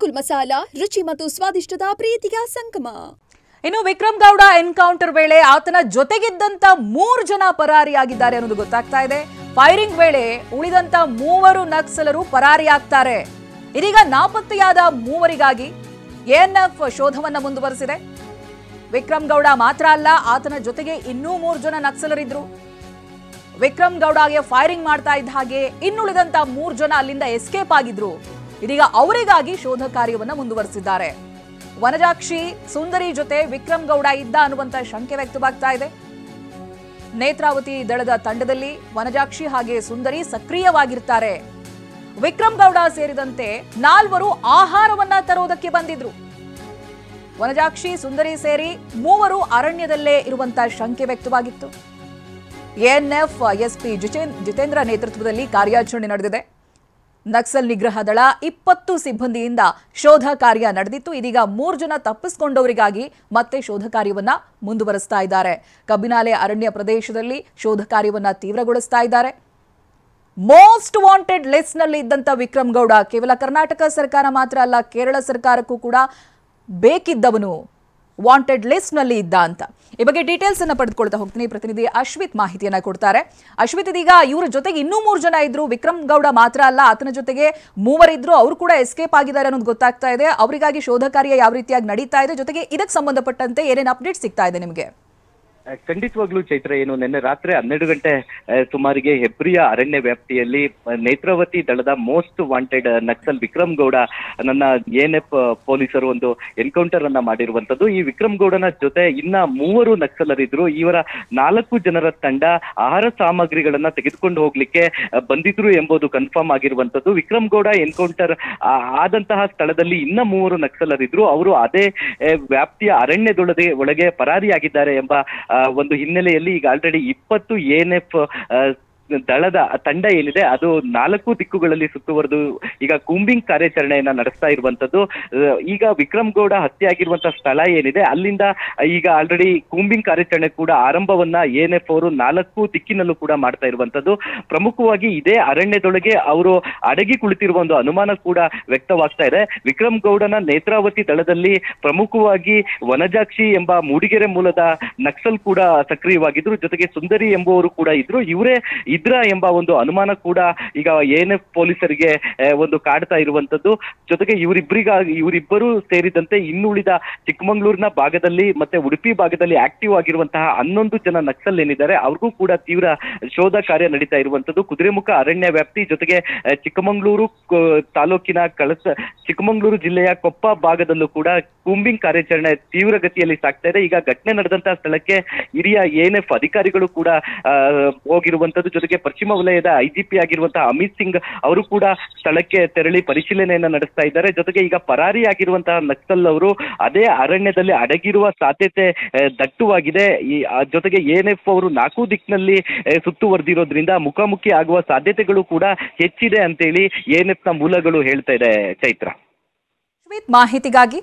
ಗೋಕುಲ್ ಮಸಾಲಾ ರುಚಿ ಮತ್ತು ಸ್ವಾದಿಷ್ಟದ ಪ್ರೀತಿಯ ಸಂಗಮ. ಇನ್ನು ವಿಕ್ರಮ್ ಗೌಡ ಎನ್ಕೌಂಟರ್ ವೇಳೆ ಆತನ ಜೊತೆಗಿದ್ದಂತ 3 ಜನ ಪರಾರಿಯಾಗಿದ್ದಾರೆ ಅನ್ನೋದು ಗೊತ್ತಾಗ್ತಾ ಇದೆ. ಫೈರಿಂಗ್ ವೇಳೆ ಉಳಿದಂತ 3 ನಕ್ಸಲರು ಪರಾರಿಯಾಗ್ತಾರೆ. ಇದೀಗ ನಾಪತ್ತೆಯಾದ 3ವರಿಗಾಗಿ ಎಎನ್ಎಫ್ ಶೋಧವನ್ನ ಮುಂದುವರೆಸಿದೆ. ವಿಕ್ರಮ್ ಗೌಡ ಮಾತ್ರ ಅಲ್ಲ, ಆತನ ಜೊತೆಗೆ ಇನ್ನೂ 3 ಜನ ನಕ್ಸಲರಿದ್ರು. ವಿಕ್ರಮ್ ಗೌಡಗೆ ಫೈರಿಂಗ್ ಮಾಡ್ತಾ ಇದ್ದ ಹಾಗೆ ಇನ್ನುಳಿದಂತ 3 ಜನ ಅಲ್ಲಿಂದ ಎಸ್ಕೇಪ್ ಆಗಿದ್ರು. ಇದೀಗ ಅವರಿಗಾಗಿ ಶೋಧ ಕಾರ್ಯವನ್ನ ಮುಂದುವರೆಸಿದ್ದಾರೆ. ವನಜಾಕ್ಷಿ ಸುಂದರಿ ಜೊತೆ ವಿಕ್ರಮ್ ಗೌಡ ಇದ್ದ ಅನ್ನುವಂತ ಶಂಕೆ ವ್ಯಕ್ತವಾಗ್ತಾ ಇದೆ. ನೇತ್ರಾವತಿ ದಳದ ತಂಡದಲ್ಲಿ ವನಜಾಕ್ಷಿ ಹಾಗೆ ಸುಂದರಿ ಸಕ್ರಿಯವಾಗಿರ್ತಾರೆ. ವಿಕ್ರಮ್ ಗೌಡ ಸೇರಿದಂತೆ 4 ಆಹಾರವನ್ನ ತರೋದಕ್ಕೆ ಬಂದಿದ್ರು. ವನಜಾಕ್ಷಿ ಸುಂದರಿ ಸೇರಿ 3 ಅರಣ್ಯದಲ್ಲೇ ಇರುವಂತ ಶಂಕೆ ವ್ಯಕ್ತವಾಗಿತ್ತು. ಎಎನ್ಎಫ್ ಎಸ್ಪಿ ಜಿತೇಂದ್ರ ನೇತೃತ್ವದಲ್ಲಿ ಕಾರ್ಯಾಚರಣೆ ನಡೆದಿದೆ. ನಕ್ಸಲ್ ನಿಗ್ರಹ ದಳ 20 ಸಿಬ್ಬಂದಿಯಿಂದ ಶೋಧ ಕಾರ್ಯ ನಡೆದಿತ್ತು. ಇದೀಗ 3 ಜನ ತಪ್ಪಿಸಿಕೊಂಡವರಿಗಾಗಿ ಮತ್ತೆ ಶೋಧ ಕಾರ್ಯವನ್ನ ಮುಂದುವರಿಸ್ತಾ ಇದ್ದಾರೆ. ಕಬ್ಬಿನಾಲೆ ಅರಣ್ಯ ಪ್ರದೇಶದಲ್ಲಿ ಶೋಧ ಕಾರ್ಯವನ್ನ ತೀವ್ರಗೊಳಿಸ್ತಾ ಇದ್ದಾರೆ. ಮೋಸ್ಟ್ ವಾಂಟೆಡ್ ಲಿಸ್ಟ್ ನಲ್ಲಿ ಇದ್ದಂತ ವಿಕ್ರಮ್ ಗೌಡ ಕೇವಲ ಕರ್ನಾಟಕ ಸರ್ಕಾರ ಮಾತ್ರ ಅಲ್ಲ, ಕೇರಳ ಸರ್ಕಾರಕ್ಕೂ ಕೂಡ ಬೇಕಿದ್ದವನು, ವಾಂಟೆಡ್ ಲಿಸ್ಟ್ ನಲ್ಲಿ ಇದ್ದ ಅಂತ. ಈ ಬಗ್ಗೆ ಡೀಟೇಲ್ಸ್ ಅನ್ನ ಪಡೆದುಕೊಳ್ತಾ ಹೋಗ್ತೀನಿ. ಪ್ರತಿನಿಧಿ ಅಶ್ವಿತ್ ಮಾಹಿತಿಯನ್ನ ಕೊಡ್ತಾರೆ. ಅಶ್ವಿತ್, ಇದೀಗ ಇವರ ಜೊತೆಗೆ ಇನ್ನೂ 3 ಜನ ಇದ್ರು. ವಿಕ್ರಮ್ ಗೌಡ ಮಾತ್ರ ಅಲ್ಲ, ಆತನ ಜೊತೆಗೆ 3 ಇದ್ರು. ಅವರು ಕೂಡ ಎಸ್ಕೇಪ್ ಆಗಿದ್ದಾರೆ ಅನ್ನೋದು ಗೊತ್ತಾಗ್ತಾ ಇದೆ. ಅವರಿಗಾಗಿ ಶೋಧ ಕಾರ್ಯ ಯಾವ ರೀತಿಯಾಗಿ ನಡೀತಾ ಇದೆ, ಜೊತೆಗೆ ಇದಕ್ಕೆ ಸಂಬಂಧಪಟ್ಟಂತೆ ಏನೇನು ಅಪ್ಡೇಟ್ ಸಿಗ್ತಾ ಇದೆ ನಿಮಗೆ? ಖಂಡಿತವಾಗ್ಲೂ ಚೈತ್ರ, ಏನು ನಿನ್ನೆ ರಾತ್ರಿ 12 ಗಂಟೆ ಸುಮಾರಿಗೆ ಹೆಬ್ರಿಯ ಅರಣ್ಯ ವ್ಯಾಪ್ತಿಯಲ್ಲಿ ನೇತ್ರಾವತಿ ದಳದ ಮೋಸ್ಟ್ ವಾಂಟೆಡ್ ನಕ್ಸಲ್ ವಿಕ್ರಮ್ ಗೌಡ ನನ್ನ ಎಎನ್ಎಫ್ ಪೊಲೀಸರು ಒಂದು ಎನ್ಕೌಂಟರ್ ಅನ್ನ ಮಾಡಿರುವಂತದ್ದು. ಈ ವಿಕ್ರಮ್ ಗೌಡನ ಜೊತೆ ಇನ್ನ 3 ನಕ್ಸಲರಿದ್ರು. ಇವರ 4 ಜನರ ತಂಡ ಆಹಾರ ಸಾಮಗ್ರಿಗಳನ್ನ ತೆಗೆದುಕೊಂಡು ಹೋಗ್ಲಿಕ್ಕೆ ಬಂದಿದ್ರು ಎಂಬುದು ಕನ್ಫರ್ಮ್ ಆಗಿರುವಂತದ್ದು. ವಿಕ್ರಮ್ ಗೌಡ ಎನ್ಕೌಂಟರ್ ಆದಂತಹ ಸ್ಥಳದಲ್ಲಿ ಇನ್ನ 3 ನಕ್ಸಲರಿದ್ರು. ಅವರು ಅದೇ ವ್ಯಾಪ್ತಿಯ ಅರಣ್ಯದೊಳಗೆ ಒಳಗೆ ಪರಾರಿಯಾಗಿದ್ದಾರೆ ಎಂಬ ಒಂದು ಹಿನ್ನೆಲೆಯಲ್ಲಿ ಈಗ ಆಲ್ರೆಡಿ 20 ಎಎನ್ಎಫ್ ದಳದ ತಂಡ ಏನಿದೆ ಅದು 4 ದಿಕ್ಕುಗಳಲ್ಲಿ ಸುತ್ತುವರೆದು ಈಗ ಕೂಂಬಿಂಗ್ ಕಾರ್ಯಾಚರಣೆಯನ್ನ ನಡೆಸ್ತಾ ಇರುವಂತದ್ದು. ಈಗ ವಿಕ್ರಮ್ ಗೌಡ ಹತ್ಯೆ ಆಗಿರುವಂತಹ ಸ್ಥಳ ಏನಿದೆ ಅಲ್ಲಿಂದ ಈಗ ಆಲ್ರೆಡಿ ಕೂಂಬಿಂಗ್ ಕಾರ್ಯಾಚರಣೆ ಕೂಡ ಆರಂಭವನ್ನ ಎಎನ್ಎಫ್ ಅವರು 4 ದಿಕ್ಕಿನಲ್ಲೂ ಕೂಡ ಮಾಡ್ತಾ ಇರುವಂತದ್ದು. ಪ್ರಮುಖವಾಗಿ ಇದೇ ಅರಣ್ಯದೊಳಗೆ ಅವರು ಅಡಗಿ ಕುಳಿತಿರುವ ಒಂದು ಅನುಮಾನ ಕೂಡ ವ್ಯಕ್ತವಾಗ್ತಾ ಇದೆ. ವಿಕ್ರಮ್ ಗೌಡನ ನೇತ್ರಾವತಿ ದಳದಲ್ಲಿ ಪ್ರಮುಖವಾಗಿ ವನಜಾಕ್ಷಿ ಎಂಬ ಮೂಡಿಗೆರೆ ಮೂಲದ ನಕ್ಸಲ್ ಕೂಡ ಸಕ್ರಿಯವಾಗಿದ್ರು. ಜೊತೆಗೆ ಸುಂದರಿ ಎಂಬುವರು ಕೂಡ ಇದ್ರು. ಇವರೇ ಇದ್ರ ಎಂಬ ಒಂದು ಅನುಮಾನ ಕೂಡ ಈಗ ಎಎನ್ಎಫ್ ಪೊಲೀಸರಿಗೆ ಒಂದು ಕಾಡ್ತಾ ಇರುವಂತದ್ದು. ಜೊತೆಗೆ ಇವರಿಬ್ಬರು ಸೇರಿದಂತೆ ಇನ್ನುಳಿದ ಚಿಕ್ಕಮಗಳೂರಿನ ಭಾಗದಲ್ಲಿ ಮತ್ತೆ ಉಡುಪಿ ಭಾಗದಲ್ಲಿ ಆಕ್ಟಿವ್ ಆಗಿರುವಂತಹ 11 ಜನ ನಕ್ಸಲ್ ಏನಿದ್ದಾರೆ ಅವ್ರಿಗೂ ಕೂಡ ತೀವ್ರ ಶೋಧ ಕಾರ್ಯ ನಡೀತಾ ಇರುವಂತದ್ದು. ಕುದುರೆಮುಖ ಅರಣ್ಯ ವ್ಯಾಪ್ತಿ ಜೊತೆಗೆ ಚಿಕ್ಕಮಗಳೂರು ತಾಲೂಕಿನ ಚಿಕ್ಕಮಗಳೂರು ಜಿಲ್ಲೆಯ ಕೊಪ್ಪ ಭಾಗದಲ್ಲೂ ಕೂಡ ಕೂಂಬಿಂಗ್ ಕಾರ್ಯಾಚರಣೆ ತೀವ್ರಗತಿಯಲ್ಲಿ ಸಾಗ್ತಾ ಇದೆ. ಈಗ ಘಟನೆ ನಡೆದಂತಹ ಸ್ಥಳಕ್ಕೆ ಹಿರಿಯ ಎಎನ್ಎಫ್ ಅಧಿಕಾರಿಗಳು ಕೂಡ ಹೋಗಿರುವಂತದ್ದು. ಜೊತೆಗೆ ಪಶ್ಚಿಮ ವಲಯದ ಐಜಿಪಿ ಆಗಿರುವಂತಹ ಅಮಿತ್ ಸಿಂಗ್ ಅವರು ಕೂಡ ಸ್ಥಳಕ್ಕೆ ತೆರಳಿ ಪರಿಶೀಲನೆಯನ್ನ ನಡೆಸ್ತಾ ಇದ್ದಾರೆ. ಜೊತೆಗೆ ಈಗ ಪರಾರಿಯಾಗಿರುವಂತಹ ನಕ್ಸಲ್ ಅವರು ಅದೇ ಅರಣ್ಯದಲ್ಲಿ ಅಡಗಿರುವ ಸಾಧ್ಯತೆ ದಟ್ಟವಾಗಿದೆ. ಜೊತೆಗೆ ಎಎನ್ಎಫ್ ಅವರು 4 ದಿಕ್ಕಿನಲ್ಲಿ ಸುತ್ತುವರೆದಿರೋದ್ರಿಂದ ಮುಖಾಮುಖಿ ಆಗುವ ಸಾಧ್ಯತೆಗಳು ಕೂಡ ಹೆಚ್ಚಿದೆ ಅಂತೇಳಿ ಎಎನ್ಎಫ್ ನ ಮೂಲಗಳು ಹೇಳ್ತಾ ಇದೆ. ಚೈತ್ರ, ಮಾಹಿತಿಗಾಗಿ